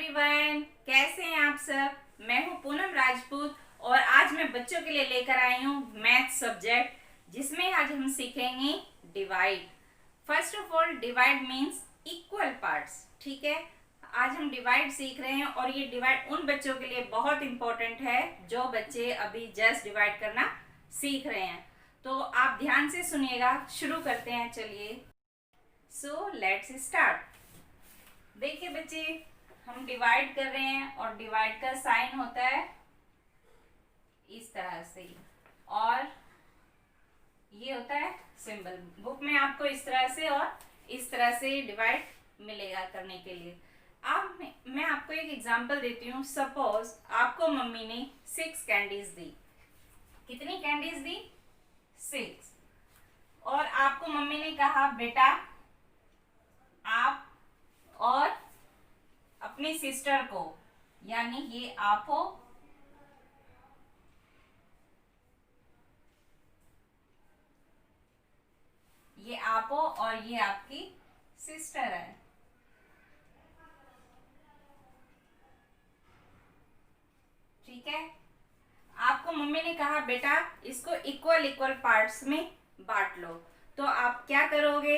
Everyone, कैसे हैं आप सब। मैं हूं पूनम राजपूत और आज मैं बच्चों के लिए लेकर आई हूं मैथ सब्जेक्ट, जिसमें आज हम सीखेंगे divide. First of all, divide means equal parts. ठीक है, आज हम डिवाइड सीख रहे हैं और ये डिवाइड उन बच्चों के लिए बहुत इंपॉर्टेंट है जो बच्चे अभी जस्ट डिवाइड करना सीख रहे हैं। तो आप ध्यान से सुनिएगा। शुरू करते हैं, चलिए। So let's start. देखिए बच्चे, हम डिवाइड कर रहे हैं और डिवाइड का साइन होता है इस तरह से, और ये होता है सिंबल। बुक में आपको इस तरह से और इस तरह से डिवाइड मिलेगा करने के लिए। अब मैं आपको एक एग्जांपल देती हूँ। सपोज आपको मम्मी ने 6 कैंडीज दी। कितनी कैंडीज दी? 6। और आपको मम्मी ने कहा बेटा आप और अपनी सिस्टर को, यानी ये आप हो, ये आप हो और ये आपकी सिस्टर है। ठीक है, आपको मम्मी ने कहा बेटा इसको इक्वल इक्वल पार्ट्स में बांट लो। तो आप क्या करोगे?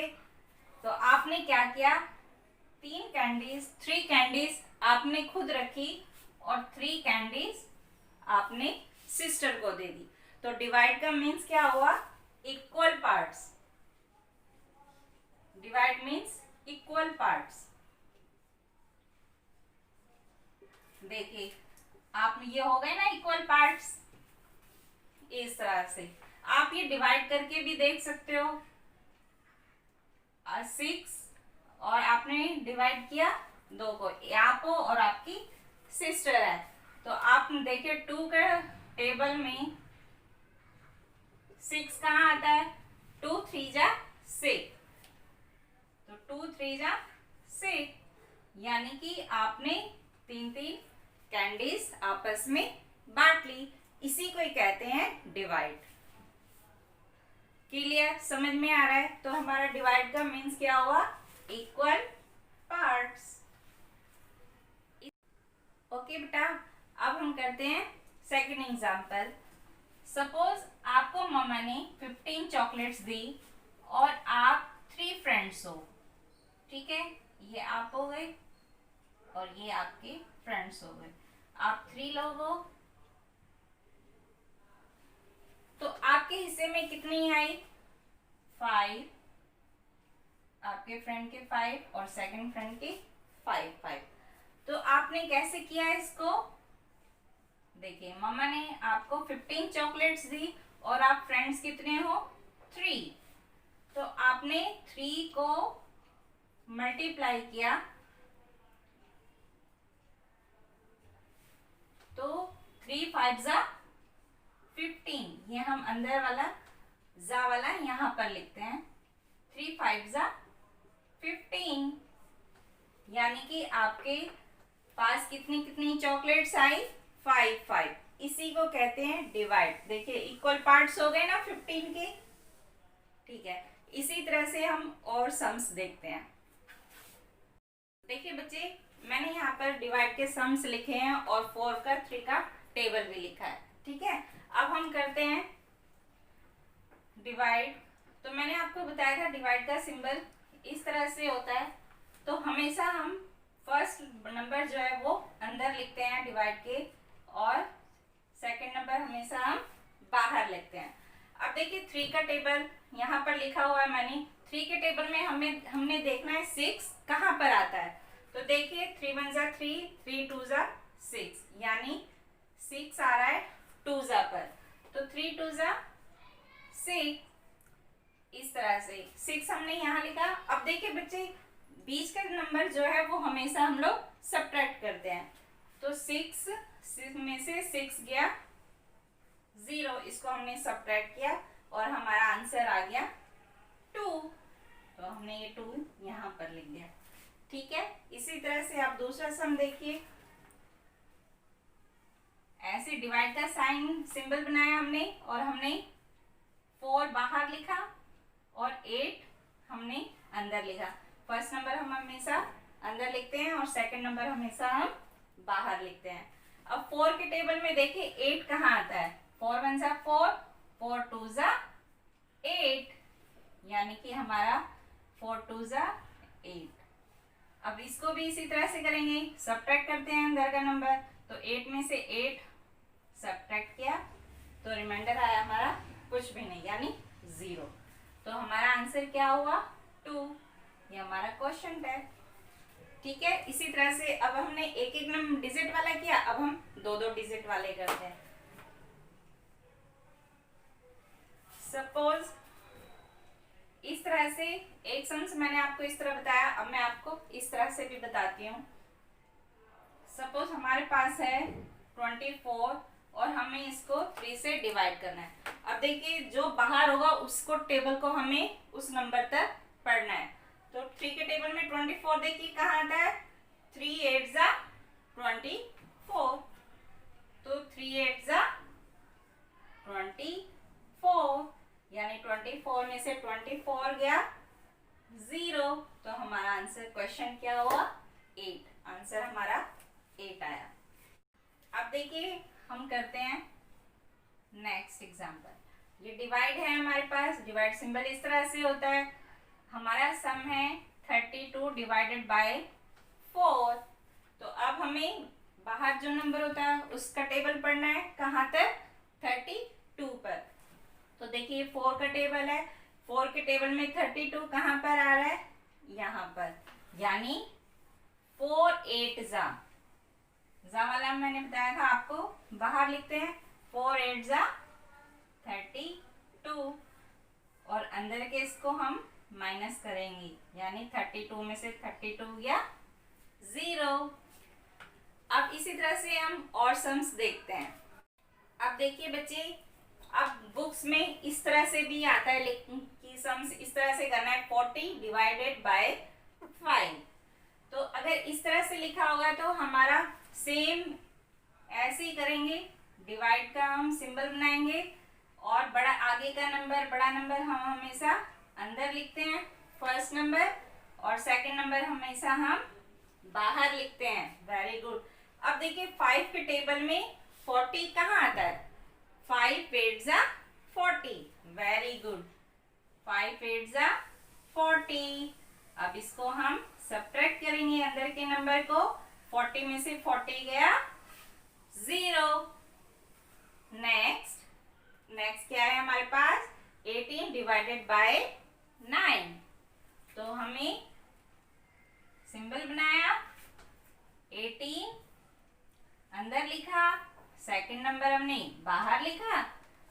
तो आपने क्या किया, 3 कैंडीज आपने खुद रखी और 3 कैंडीज आपने सिस्टर को दे दी। तो डिवाइड का मीन्स क्या हुआ? Equal parts. Divide means equal parts. देखिए, आप ये हो गए ना इक्वल पार्ट्स। इस तरह से आप ये डिवाइड करके भी देख सकते हो। 6 और आपने डिवाइड किया 2 को, आप हो और आपकी सिस्टर है। तो आप देखिए 2 के टेबल में 6 कहाँ आता है? 2 3 जा 6। तो 2 3 जा 6, यानी कि आपने 3 कैंडीज आपस में बांट ली। इसी को कहते हैं डिवाइड। क्लियर? समझ में आ रहा है? तो हमारा डिवाइड का मीन्स क्या हुआ? Equal parts. ओके बेटा, अब हम करते हैं सेकंड एग्जांपल। सपोज आपको मम्मा ने 15 चॉकलेट्स दी और आप 3 फ्रेंड्स हो। ठीक है, ये आप हो गए और ये आपके फ्रेंड्स हो गए। आप 3 लोग हो। तो आपके हिस्से में कितनी आई? 5। आपके फ्रेंड के 5 और सेकंड फ्रेंड के 5। तो आपने कैसे किया इसको? देखिए, मम्मा ने आपको 15 चॉकलेट्स दी और आप फ्रेंड्स कितने हो? 3। तो आपने 3 को मल्टीप्लाई किया, तो 3 5 जा 15। ये हम अंदर वाला जा वाला यहां पर लिखते हैं। 3 5 जा 15, यानी कि आपके पास कितनी कितनी चॉकलेट्स आई? 5। इसी को कहते हैं डिवाइड। देखिए, इक्वल पार्ट्स हो गए ना 15 के। ठीक है, इसी तरह से हम और सम्स देखते हैं। देखिए बच्चे, मैंने यहाँ पर डिवाइड के सम्स लिखे हैं और 4 का 3 का टेबल भी लिखा है। ठीक है, अब हम करते हैं डिवाइड। तो मैंने आपको बताया था डिवाइड का सिंबल इस तरह से होता है। तो हमेशा हम फर्स्ट नंबर जो है वो अंदर लिखते हैं डिवाइड के, और सेकंड नंबर हमेशा हम बाहर लिखते हैं। अब देखिए 3 का टेबल यहाँ पर लिखा हुआ है मैंने। 3 के टेबल में हमने देखना है 6 कहाँ पर आता है। तो देखिए 3 1 जा 3, 3 2 जा 6, यानी 6 आ रहा है 2 जा पर। तो 3 2 जा 6, इस तरह से 6 हमने यहाँ लिखा। अब देखिए बच्चे, बीच का नंबर जो है वो हमेशा हम लोग सब्ट्रैक्ट करते हैं। तो 6 में से 6 गया 0, इसको हमने सब्ट्रैक्ट किया और हमारा आंसर आ गया 2। तो हमने ये 2 यहाँ पर लिख दिया। ठीक है, इसी तरह से आप दूसरा सम देखिए। ऐसे डिवाइड का साइन सिंबल बनाया हमने और हमने 4 बाहर लिखा और 8 हमने अंदर लिखा। फर्स्ट नंबर हम हमेशा अंदर लिखते हैं और सेकंड नंबर हमेशा हम बाहर लिखते हैं। अब 4 के टेबल में देखिए 8 कहाँ आता है, 4 1 जा 4, 4 2 जा 8, यानी कि हमारा 4 2 जा 8। अब इसको भी इसी तरह से करेंगे, सब्ट्रैक्ट करते हैं अंदर का नंबर, तो 8 में से 8 सब्ट्रैक्ट किया तो रिमाइंडर आया हमारा कुछ भी नहीं, यानी 0। तो हमारा आंसर क्या हुआ, 2। ये हमारा क्वेश्चन टैग। ठीक है, इसी तरह से अब हमने एक एक नंबर डिजिट वाला किया, अब हम दो दो डिजिट वाले करते हैं। सपोज इस तरह से एक सम्स मैंने आपको इस तरह बताया, अब मैं आपको इस तरह से भी बताती हूँ। सपोज हमारे पास है 24 और हमें इसको 3 से डिवाइड करना है। अब देखिए जो बाहर होगा उसको टेबल को हमें उस नंबर तक पढ़ना है। तो 3 के टेबल में 24 देखिए कहाँ आता है, 3 8 जा 24, तो 3 8 जा 24, यानी 24 में से 24 गया 0, तो हमारा आंसर क्वेश्चन क्या हुआ, 8। आंसर हमारा 8 आया। अब देखिए हम करते हैं नेक्स्ट एग्जांपल। ये डिवाइड है हमारे पास, डिवाइड सिंबल इस तरह से होता है। हमारा सम है 32 डिवाइडेड बाय 4। तो अब हमें बाहर जो नंबर होता है उसका टेबल पढ़ना है, कहाँ तक, 32 पर। तो देखिए 4 का टेबल है, 4 के टेबल में 32 कहाँ पर आ रहा है, यहाँ पर, यानी 4 8 जा वाला मैंने बताया था आपको, बाहर लिखते हैं 4 8 जा 32 और अंदर के इसको हम माइनस करेंगे, यानी 32 में से 32 गया 0। अब इसी तरह से हम और सम्स देखते हैं। अब देखिए बच्चे, अब बुक्स में इस तरह से भी आता है लेकिन कि सम्स इस तरह से करना है, 40 डिवाइडेड बाय 5। तो अगर इस तरह से लिखा होगा तो हमारा सेम ऐसे ही करेंगे, डिवाइड का हम सिंबल बनाएंगे और बड़ा आगे का नंबर, बड़ा नंबर हम हमेशा अंदर लिखते हैं फर्स्ट नंबर, और सेकंड नंबर हमेशा हम बाहर लिखते हैं। Very good. अब देखिए 5 के टेबल में 40 कहाँ आता है, 5 8 जा 40, वेरी गुड, 5 8 जा 40। अब इसको हम सब्ट्रैक्ट करेंगे अंदर के नंबर को, 40 में से 40 गया 0। नेक्स्ट क्या है हमारे पास, 18 डिवाइडेड बाय 9। तो हमें सिंबल बनाया, 18 अंदर लिखा, सेकंड नंबर हमने बाहर लिखा।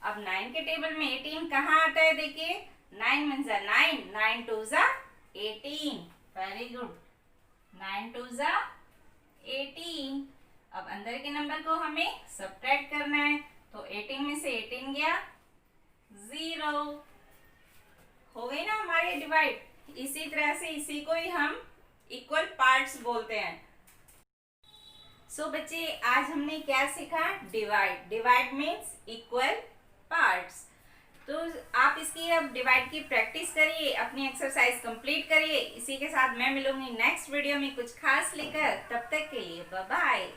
अब 9 के टेबल में 18 कहाँ आता है, देखिए 9 मीन्स 9, 9 2 जा 18, वेरी गुड, 9 2 जा 18। अब अंदर के नंबर को हमें सब्ट्रैक्ट करना है, तो 18 में से 18 गया 0। हो गई ना हमारी डिवाइड। इसी तरह से इसी को ही हम इक्वल पार्ट्स बोलते हैं। सो बच्चे आज हमने क्या सीखा, डिवाइड मीन्स इक्वल पार्ट्स। तो आप इसकी अब डिवाइड की प्रैक्टिस करिए, अपनी एक्सरसाइज कंप्लीट करिए। इसी के साथ मैं मिलूंगी नेक्स्ट वीडियो में कुछ खास लेकर, तब तक के लिए बाय बाय।